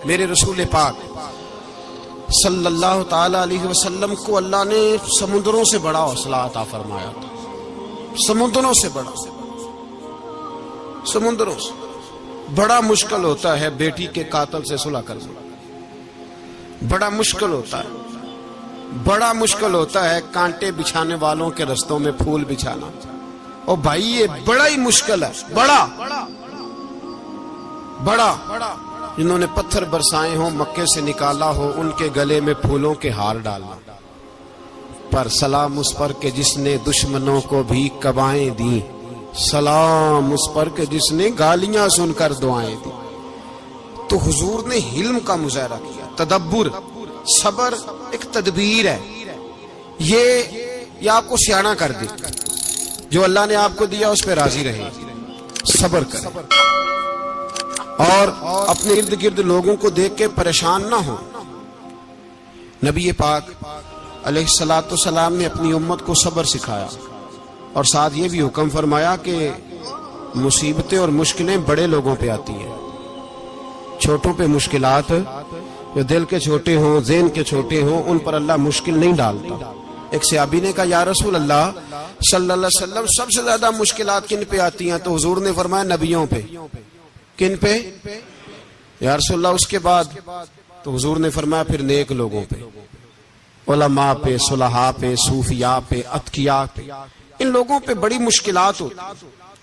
मेरे रसूल पाक सल्लल्लाहु ताला अलैहि वसल्लम को अल्लाह ने समुद्रों से बड़ा हौसला अता फरमाया था। समुद्रों से बड़ा, समुद्रों से बड़ा मुश्किल होता है बेटी के कातिल से सुलह करना, बड़ा मुश्किल होता है। बड़ा मुश्किल होता है कांटे बिछाने वालों के रस्तों में फूल बिछाना। और भाई ये बड़ा ही मुश्किल है, बड़ा बड़ा। जिन्होंने पत्थर बरसाए हो, मक्के से निकाला हो, उनके गले में फूलों के हार डालना। पर सलाम उस पर के जिसने दुश्मनों को भी कबाएं दी, सलाम उस पर के जिसने गालियां सुनकर दुआएं दी। तो हुजूर ने हिल्म का मुजाहरा किया, तदब्बुर, सबर एक तदबीर है। ये आपको सियाना कर दे। जो अल्लाह ने आपको दिया उस पर राजी रहे, सबर करें और अपने इर्द गिर्द लोगों को देख के परेशान ना हो। नबी पाक अलैहिस्सलातु सलाम ने अपनी उम्मत को सबर सिखाया और साथ ये भी हुक्म फरमाया कि मुसीबतें और मुश्किलें बड़े लोगों पे आती हैं, छोटों पे मुश्किलात, जो दिल के छोटे हों, ज़हन के छोटे हों, उन पर अल्लाह मुश्किल नहीं डालता। एक सहाबी ने कहा, या रसूल अल्लाह सल्लल्लाहु अलैहि वसल्लम, सबसे ज्यादा मुश्किलात किन पे आती हैं? तो हुजूर ने फरमाया नबियों पे। किन पे? या रसूल अल्लाह उसके बाद? तो हुजूर ने फरमाया फिर नेक लोगों पे, उलमा पे, सुलहा पे, सूफिया पे, अतकिया पे। इन लोगों पे बड़ी मुश्किलात होती,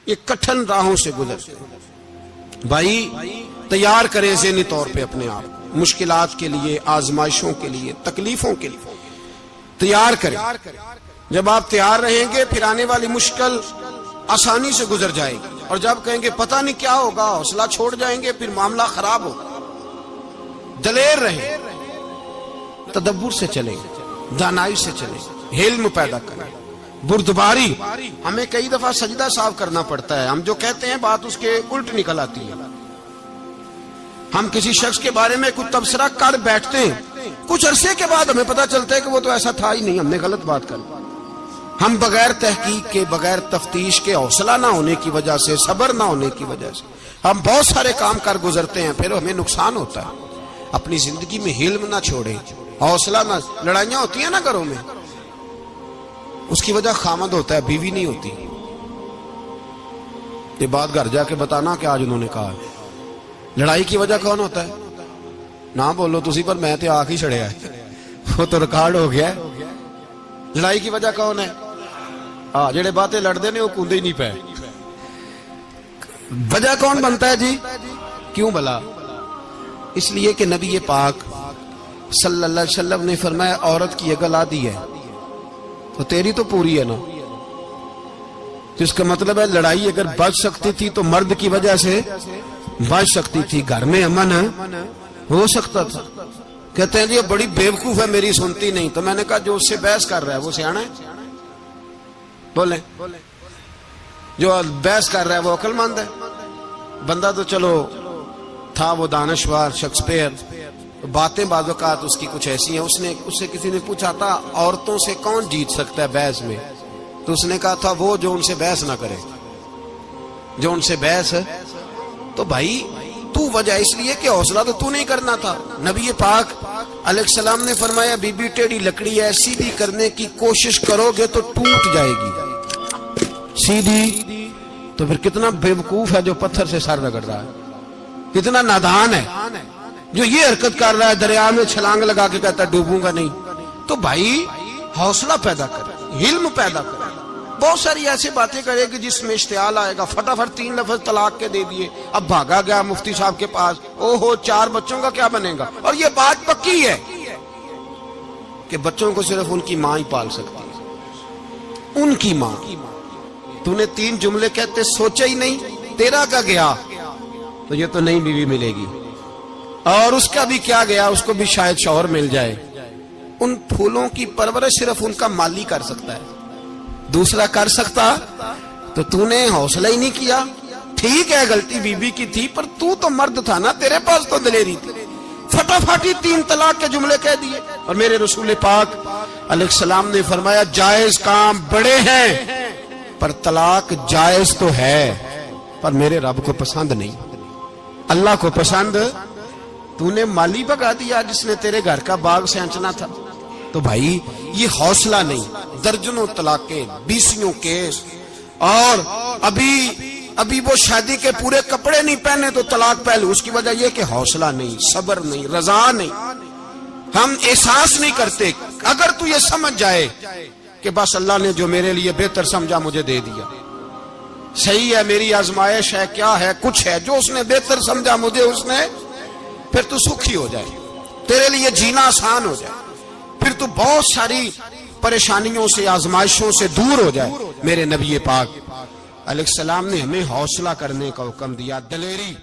ये कठिन राहों से गुजरते। भाई तैयार करें ज़हनी तौर पे अपने आप मुश्किलात के लिए, आजमाइशों के लिए, तकलीफों के लिए तैयार करें। जब आप तैयार रहेंगे फिर आने वाली मुश्किल आसानी से गुजर जाएगी। और जब कहेंगे पता नहीं क्या होगा, हौसला छोड़ जाएंगे, फिर मामला खराब होगा। दलेर रहे, तदब्बुर से चलेंगे, दानाई से चलेंगे, हिल्म पैदा करें, बुर्दबारी। हमें कई दफा सजदा साफ करना पड़ता है, हम जो कहते हैं बात उसके उल्ट निकल आती है। हम किसी शख्स के बारे में कुछ तबसरा कर बैठते हैं, कुछ अरसे के बाद हमें पता चलता है कि वो तो ऐसा था ही नहीं, हमने गलत बात कर। हम बगैर तहकीक के, बगैर तफ्तीश के, हौसला ना होने की वजह से, सबर ना होने की वजह से हम बहुत सारे काम कर गुजरते हैं, फिर हमें नुकसान होता है। अपनी जिंदगी में हिल्म ना छोड़ें, हौसला ना। लड़ाइयां होती है ना घरों में, उसकी वजह खामद होता है, बीवी नहीं होती। ये बात घर जाके बताना कि आज उन्होंने कहा। लड़ाई की वजह कौन होता है? ना बोलो तुसी, पर मैं तो आख ही छड़िया है, वो तो रिकॉर्ड हो गया है। लड़ाई की वजह कौन है? हाँ, जेड़े बातें लड़ते ने वो कूदे ही नहीं पे। वजह कौन बनता है जी? क्यों भला? इसलिए कि नबी पाक सल्लल्लाहु अलैहि वसल्लम ने फरमाया, औरत की अकल आधी है तो तेरी तो पूरी है ना। जिसका मतलब है लड़ाई अगर बच सकती थी तो मर्द की वजह से बच सकती थी, घर में अमन हो सकता था। कहते हैं जी बड़ी बेवकूफ है, मेरी सुनती नहीं। तो मैंने कहा जो उससे बहस कर रहा है वो सियाना है? बोले जो बहस कर रहा है वो अक्लमंद है? बंदा तो चलो था वो दानश्वर शेक्सपियर, बातें बाज़-औक़ात उसकी कुछ ऐसी हैं। उससे किसी ने पूछा था औरतों से कौन जीत सकता है बहस में, तो उसने कहा था वो जो उनसे बहस ना करे, जो उनसे बहस। तो भाई तू वजह इसलिए कि हौसला तो तू नहीं करना था। नबी पाक अलैहिस्सलाम ने फरमाया, बीबी टेढ़ी लकड़ी है, सीधी करने की कोशिश करोगे तो टूट जाएगी। सीधी तो फिर कितना बेवकूफ है जो पत्थर से सर रगड़ रहा है, कितना नादान है जो ये हरकत कर रहा है, दरिया में छलांग लगा के कहता है डूबूंगा नहीं। तो भाई हौसला पैदा कर, हिल्म पैदा कर। बहुत सारी ऐसी बातें करेगी जिसमें इश्तियाल आएगा, फटाफट 3 लफ्ज तलाक के दे दिए, अब भागा गया मुफ्ती साहब के पास, ओहो 4 बच्चों का क्या बनेगा। और ये बात पक्की है कि बच्चों को सिर्फ उनकी मां ही पाल सकती है, उनकी मां। तूने 3 जुमले कहते सोचा ही नहीं, तेरा का गया तो ये तो नई बीवी मिलेगी, और उसका भी क्या गया, उसको भी शायद शौहर मिल जाए। उन फूलों की परवरिश सिर्फ उनका माली कर सकता है, दूसरा कर सकता तो तूने हौसला ही नहीं किया। ठीक है गलती बीबी की थी, पर तू तो मर्द था ना, तेरे पास तो दलेरी थी। फटाफटी 3 तलाक के जुमले कह दिए। और मेरे रसूल पाक अलैहिस्सलाम ने फरमाया, जायज काम बड़े हैं पर तलाक जायज तो है, पर मेरे रब को पसंद नहीं, अल्लाह को पसंद तूने माली भगा दिया जिसने तेरे घर का बाग सेंचना था। तो भाई ये हौसला नहीं, दर्जनों तलाके, 20 केस, और अभी वो शादी के पूरे कपड़े नहीं पहने तो तलाक पहले। उसकी वजह यह कि हौसला नहीं, सब्र नहीं, रजा नहीं, हम एहसास नहीं करते। अगर तू ये समझ जाए कि बस अल्लाह ने जो मेरे लिए बेहतर समझा मुझे दे दिया, सही है, मेरी आजमाइश है, क्या है, कुछ है जो उसने बेहतर समझा मुझे, उसने, फिर तू सुखी हो जाए, तेरे लिए जीना आसान हो जाए, फिर तू बहुत सारी परेशानियों से, आजमाइशों से दूर हो जाए। मेरे नबी पाक अलैहिस्सलाम ने हमें हौसला करने का हुक्म दिया, दलेरी।